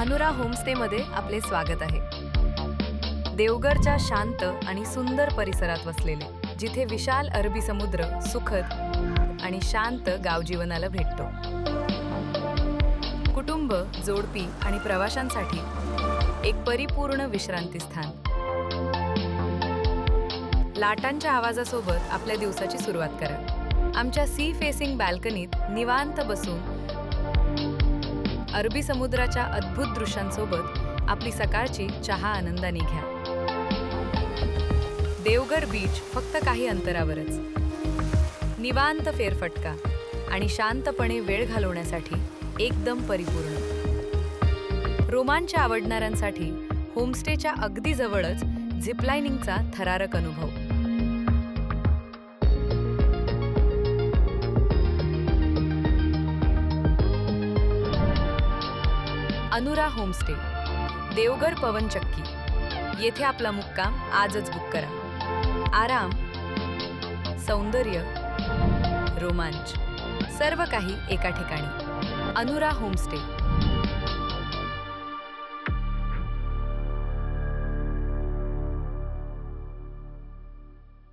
अनुरा होमस्टेमध्ये आपले स्वागत आहे. देवगडच्या शांत आणि सुंदर परिसरात वसलेले, जिथे विशाल अरबी समुद्र सुखद आणि शांत गावजीवनाला भेटतो. कुटुंब, जोडपी आणि प्रवाशांसाठी एक परिपूर्ण विश्रांतीस्थान. लाटांच्या आवाजासोबत आपल्या दिवसाची सुरुवात करा. आमच्या सी फेसिंग बाल्कनीत निवांत बसून अरबी समुद्राच्या अद्भुत दृश्यांसोबत आपली सकाळची चहा आनंदाने घ्या. देवगड बीच फक्त काही अंतरावरच. निवांत फेरफटका आणि शांतपणे वेळ घालवण्यासाठी एकदम परिपूर्ण. रोमांच आवडणाऱ्यांसाठी होमस्टेच्या अगदी जवळच झिपलाइनिंगचा थरारक अनुभव. अनुरा होमस्टे, देवगड पवनचक्की. येथे आपला मुक्काम आजच बुक करा. आराम, सौंदर्य, रोमांच, सर्व काही एका ठिकाणी. अनुरा होमस्टे.